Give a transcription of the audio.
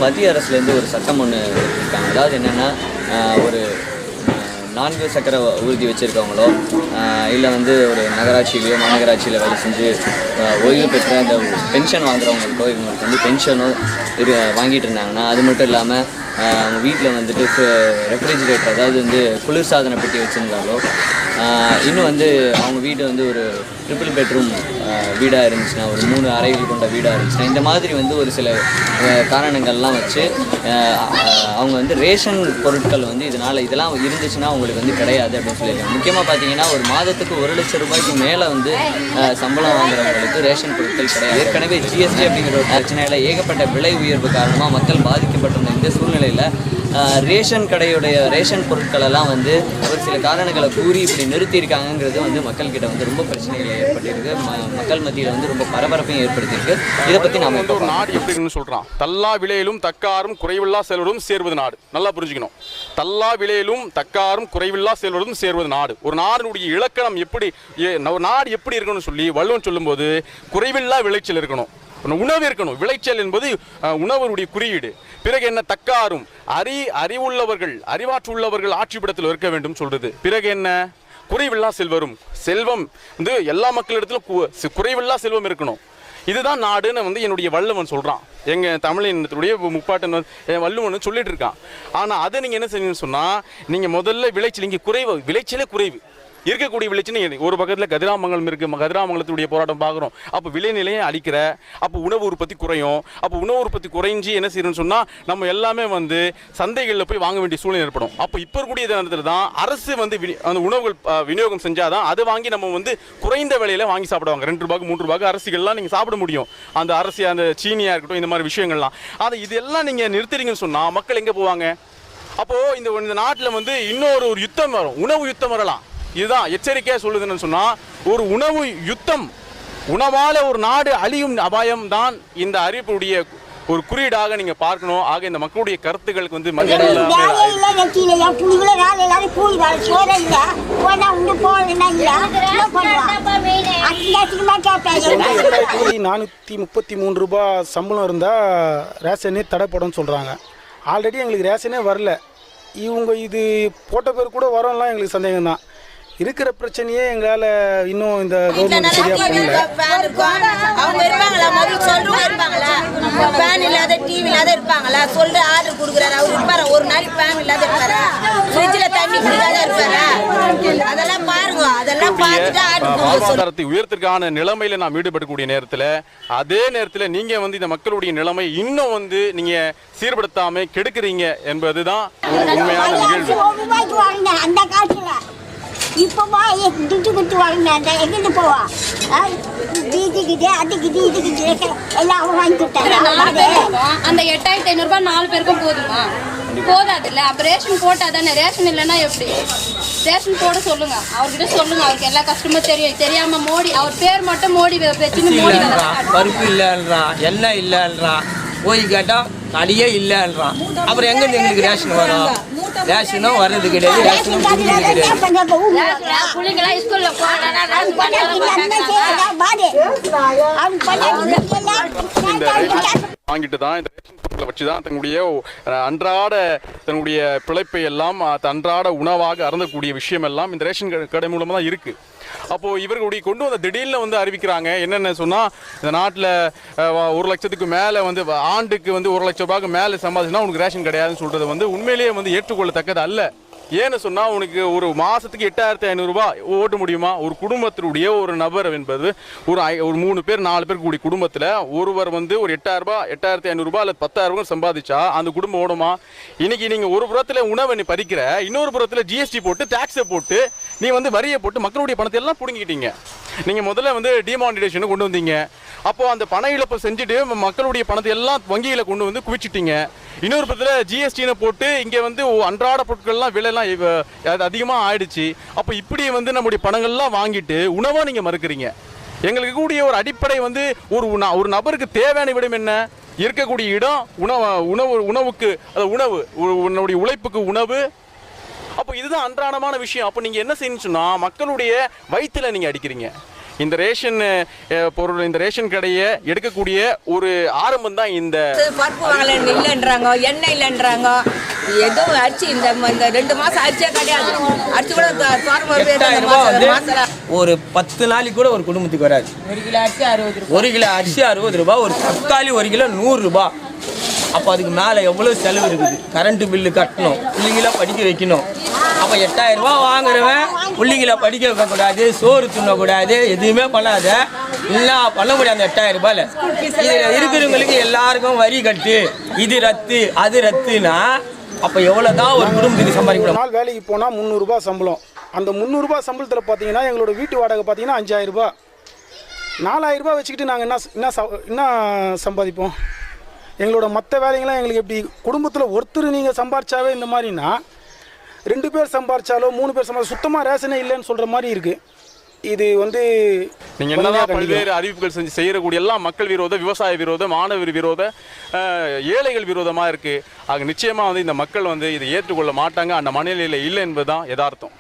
மத்திய அரசுலேருந்து ஒரு சட்டம் ஒன்று இருக்காங்க. அதாவது என்னென்னா, ஒரு 4 சக்கர ஊர்தி வச்சுருக்கவங்களோ இல்லை வந்து ஒரு நகராட்சியிலையோ மாநகராட்சியில் வேலை செஞ்சு ஓய்வு பெற்ற அந்த பென்ஷன் வாங்குறவங்களுக்கோ இவங்களுக்கு வந்து பென்ஷனோ வாங்கிட்டு இருந்தாங்கன்னா, அது மட்டும் இல்லாமல் அவங்க வீட்டில் வந்துட்டு ரெஃப்ரிஜிரேட்டர், அதாவது வந்து குளிர்சாதன பெட்டி வச்சுருந்தாலோ, இன்னும் வந்து அவங்க வீடு வந்து ஒரு ட்ரிபிள் பெட்ரூம் வீடாக இருந்துச்சுன்னா, ஒரு 3 அறைகள் கொண்ட வீடாக இருந்துச்சுன்னா, இந்த மாதிரி வந்து ஒரு சில காரணங்கள்லாம் வச்சு அவங்க வந்து ரேஷன் பொருட்கள் வந்து இதெல்லாம் இருந்துச்சுன்னா அவங்களுக்கு வந்து கிடையாது அப்படின்னு சொல்லியிருக்காங்க. முக்கியமாக பார்த்தீங்கன்னா, ஒரு மாதத்துக்கு 1 லட்சம் ரூபாய்க்கு மேலே வந்து சம்பளம் வாங்குறவங்களுக்கு ரேஷன் பொருட்கள் கிடையாது. ஏற்கனவே ஜிஎஸ்டி அப்படிங்கிற ஒரு பிரச்சனையில் ஏகப்பட்ட விலை உயர்வு காரணமாக மக்கள் பாதிக்கப்பட்டிருந்த இந்த சூழ்நிலையில் ரேஷன் கடையுடைய ரேஷன் பொருட்களெல்லாம் வந்து ஒரு சில காரணங்களை கூறி இப்படி நிறுத்தியிருக்காங்கிறது வந்து மக்கள்கிட்ட வந்து ரொம்ப பிரச்சனைகள் ஏற்பட்டிருக்கு. மக்கள் மத்தியில் வந்து ரொம்ப பரபரப்பையும் ஏற்படுத்தியிருக்கு. இதை பற்றி நாம் இப்போ ஒரு நாடு எப்படின்னு சொல்கிறான், தல்லா விலையிலும் தக்காரும் குறைவில்லா செல்வரும் சேர்வது நாடு. நல்லா புரிஞ்சுக்கணும். தல்லா விலையிலும் தக்காரும் குறைவில்லா செல்வரும் சேர்வது நாடு. ஒரு நாடுடைய இலக்கணம் எப்படி, ஒரு நாடு எப்படி இருக்கணும்னு சொல்லி வள்ளுவன் சொல்லும்போது குறைவில்லா விளைச்சல் இருக்கணும், உணவு இருக்கணும். விளைச்சல் என்பது உணவருடைய குறியீடு. பிறகு என்ன, தக்காரும் அறிவுள்ளவர்கள் அறிவாற்றுள்ளவர்கள் ஆட்சிப்பிடத்தில் இருக்க வேண்டும் சொல்றது. பிறகு என்ன, குறைவில்லா செல்வரும், செல்வம் வந்து எல்லா மக்களிடத்திலும் குறைவில்லா செல்வம் இருக்கணும். இதுதான் நாடுன்னு வந்து என்னுடைய வள்ளுவன் சொல்றான். எங்க தமிழினுடைய முப்பாட்டன் வள்ளுவன் சொல்லிட்டு இருக்கான். ஆனா அதை நீங்க என்ன செய்யணும்னு சொன்னா, நீங்க முதல்ல விளைச்சல், இங்க விளைச்சலே குறைவு இருக்கக்கூடிய விளைச்சல். ஒரு பக்கத்தில் கதிராமங்கலம் இருக்குது, கதிராமங்கலத்துடைய போராட்டம் பார்க்குறோம். அப்போ விளைநிலையை அழிக்கிற, அப்போ உணவு உற்பத்தி குறையும். அப்போ உணவு உற்பத்தி குறைஞ்சி என்ன செய்யணும்னு சொன்னால், நம்ம எல்லாமே வந்து சந்தைகளில் போய் வாங்க வேண்டிய சூழ்நிலை ஏற்படும். அப்போ இப்போ இருக்கக்கூடிய நேரத்தில் தான் அரசு வந்து அந்த உணவுகள் விநியோகம் செஞ்சாதான் அதை வாங்கி நம்ம வந்து குறைந்த விலையில் வாங்கி சாப்பிடுவாங்க. 2 ரூபாய்க்கு 3 ரூபாய்க்கு அரிசிகள்லாம் நீங்கள் சாப்பிட முடியும். அந்த அரிசி, அந்த சீனியாக இருக்கட்டும், இந்த மாதிரி விஷயங்கள்லாம். அதை இதெல்லாம் நீங்கள் நிறுத்துறீங்கன்னு சொன்னால் மக்கள் எங்கே போவாங்க? அப்போது இந்த நாட்டில் வந்து இன்னொரு யுத்தம் வரும், உணவு யுத்தம் வரலாம். இதுதான் எச்சரிக்கையாக சொல்லுதுன்னு சொன்னால், ஒரு உணவு யுத்தம், உணவால ஒரு நாடு அழியும் அபாயம் தான் இந்த அறிவிப்புடைய ஒரு குறியீடாக நீங்க பார்க்கணும். ஆக இந்த மக்களுடைய கருத்துக்களுக்கு வந்து ₹433 சம்பளம் இருந்தால் ரேஷனே தடைப்படும் சொல்கிறாங்க. ஆல்ரெடி எங்களுக்கு ரேஷனே வரல. இவங்க இது போட்ட பேர் கூட வரோம்லாம் எங்களுக்கு சந்தேகம் தான். இருக்கிற பிரச்சனையே எங்களால் இன்னும் இந்த கவர்மெண்ட் சரியாக பண்ணல. அவங்க இருப்பாங்களா, முதல்ல சொல்றவங்க இருப்பாங்களா, ஃபேன் இல்லாத டிவி இல்லாத இருப்பாங்களா, சொல்ற ஆர்டர் கொடுக்குறாரு அவர் இருப்பாரா, ஒரு நாளைக்கு ஃபேன் இல்லாத இருப்பாரா, ஃப்ரிட்ஜில் தண்ணி குடிக்காத இருப்பாரா, அதெல்லாம் பாருங்க. அதெல்லாம் பார்த்துட்டு வாழ்வாதாரத்தை உயர்த்திற்கான நிலைமையில நாம் ஈடுபடக்கூடிய நேரத்தில், அதே நேரத்தில் நீங்க வந்து இந்த மக்களுடைய நிலைமை இன்னும் வந்து நீங்க சீர்படுத்தாம கெடுக்கிறீங்க என்பதுதான் உண்மையான நிகழ்வு. அந்த காலத்துல இப்போமா துட்டு கொடுத்து வாங்கினா எங்கிட்டு போவா, வீட்டுக்கிட்டே அதுக்கிட்டு இதுக்கிட்டு எல்லாம் வாங்கி கொடுத்தாங்க. அந்த 8500 ரூபாய் 4 பேருக்கும் போதுமா? போதாது இல்லை. அப்போ ரேஷன் போட்டா தானே. ரேஷன் இல்லைன்னா எப்படி? ரேஷன் போட சொல்லுங்க, அவர்கிட்ட சொல்லுங்க. அவருக்கு எல்லா கஷ்டமும் தெரியும். தெரியாம மோடி, அவர் பேர் மட்டும் மோடி வச்சுன்னு மோடி பருப்பு இல்லைன்றான், எண்ணெய் இல்லைன்றான், போய் கேட்டால் கடையே இல்லைன்றான். அப்புறம் எங்கேருந்து எங்களுக்கு ரேஷன் வரும்? ரேஷனும் வர்றது கிடையாது, ரேஷனும் வாங்கிட்டு தான் இந்த ரேஷன் பொருட்களை வச்சு தான் தன்னுடைய பிழைப்பை எல்லாம் அன்றாட உணவாக அருந்தக்கூடிய விஷயம் எல்லாம் இந்த ரேஷன் கடை மூலமாக தான் இருக்குது. அப்போது இவர்களுடைய கொண்டு வந்த திடீர்னு வந்து அறிவிக்கிறாங்க என்னென்ன சொன்னால், இந்த நாட்டில் 1 லட்சத்துக்கு மேலே வந்து ஆண்டுக்கு வந்து 1 லட்சம் ரூபாய்க்கு மேலே சம்பாதிச்சுன்னா உனக்கு ரேஷன் கிடையாதுன்னு சொல்கிறது வந்து உண்மையிலேயே வந்து ஏற்றுக்கொள்ளத்தக்கது அல்ல. ஏன்னு சொன்னால், உனக்கு ஒரு மாதத்துக்கு 8500 ரூபாய் ஓட்ட முடியுமா? ஒரு குடும்பத்தினுடைய ஒரு நபர் என்பது ஒரு 3 பேர் 4 பேர் கூடிய குடும்பத்தில் ஒருவர் வந்து ஒரு 8500 ரூபாய் அல்லது 10,000 ரூபாய் சம்பாதிச்சா அந்த குடும்பம் ஓடுமா? இன்னைக்கு நீங்கள் ஒரு புறத்தில் உணவை நீ பறிக்கிற, இன்னொரு புறத்தில் ஜிஎஸ்டி போட்டு டாக்ஸை போட்டு நீ வந்து வரியை போட்டு மக்களுடைய பணத்தை எல்லாம் பிடுங்கிட்டீங்க. நீங்கள் முதல்ல வந்து டிமானிட்டேஷனை கொண்டு வந்தீங்க. அப்போது அந்த பண இழப்பை செஞ்சுட்டு மக்களுடைய பணத்தை எல்லாம் வங்கியில் கொண்டு வந்து குவிச்சிட்டீங்க. இன்னொரு பக்கத்தில் ஜிஎஸ்டினை போட்டு இங்கே வந்து அன்றாட பொருட்கள்லாம் விலையெல்லாம் அதிகமாக ஆயிடுச்சு. அப்போ இப்படி வந்து நம்முடைய பணங்கள்லாம் வாங்கிட்டு உணவாக நீங்கள் மறுக்கிறீங்க. எங்களுக்கு கூடிய ஒரு அடிப்படை வந்து ஒரு நபருக்கு தேவையான விடம் என்ன? இருக்கக்கூடிய இடம், உணவுக்கு அது உணவு, உன்னுடைய உழைப்புக்கு உணவு. அப்போ இதுதான் அன்றாடமான விஷயம். அப்போ நீங்கள் என்ன செய்யணும்னு சொன்னால், மக்களுடைய வயிற்றில் நீங்கள் அடிக்கிறீங்க. இந்த ரேஷன் பொருள், இந்த ரேஷன் கடையை எடுக்கக்கூடிய ஒரு ஆரம்பம் தான் இந்த பருப்பு வாங்கல இல்லைன்றாங்க, எண்ணெய் இல்லைன்றாங்க. எதுவும் அரிசி இந்த 2 மாதம் அரிசியே கிடையாது. அரிசி கூட ஒரு 10 நாளைக்கு கூட ஒரு குடும்பத்துக்கு வராது. 1 கிலோ அரிசி 60 ரூபாய். 1 கிலோ அரிசி 60 ரூபாய், ஒரு தக்காளி 1 கிலோ 100 ரூபாய். அப்போ அதுக்கு மேலே எவ்வளோ செலவு இருக்குது. கரண்ட்டு பில்லு கட்டணும், பிள்ளைங்கள படிக்க வைக்கணும். அப்போ 8000 ரூபா வாங்குறவன் பிள்ளைங்கள படிக்க வைக்கக்கூடாது, சோறு தின்னக்கூடாது, எதுவுமே பண்ணாத, எல்லாம் பண்ண முடியாது அந்த 8000 ரூபாயில். இதில் இருக்கிறவங்களுக்கு எல்லாருக்கும் வரி கட்டு, இது ரத்து அது ரத்துனா அப்போ எவ்வளோ தான் ஒரு குடும்பத்துக்கு சம்பாதிக்கணும். நாள் வேலைக்கு போனால் 300 ரூபாய் சம்பளம். அந்த 300 ரூபாய் சம்பளத்தில் பார்த்தீங்கன்னா எங்களோட வீட்டு வாடகை பார்த்தீங்கன்னா 5000 ரூபாய். 4000 ரூபாய் வச்சுக்கிட்டு நாங்கள் என்ன சம்பாதிப்போம்? எங்களோட மற்ற வேலைங்களாம் எங்களுக்கு எப்படி? குடும்பத்தில் ஒருத்தர் நீங்கள் சம்பாரிச்சாவே இந்த மாதிரினா 2 பேர் சம்பாரிச்சாலோ 3 பேர் சம்பாதிச்சா சுத்தமாக ரேஷனே இல்லைன்னு சொல்கிற மாதிரி இருக்குது. இது நீங்கள் என்னதான் பல்வேறு அறிவிப்புகள் செய்யக்கூடிய எல்லாம் மக்கள் விரோத, விவசாய விரோத, மாணவர் விரோத, ஏழைகள் விரோதமாக இருக்குது. ஆக நிச்சயமாக இந்த மக்கள் இதை ஏற்றுக்கொள்ள மாட்டாங்க. அந்த மனநிலையில் இல்லை என்பதுதான் யதார்த்தம்.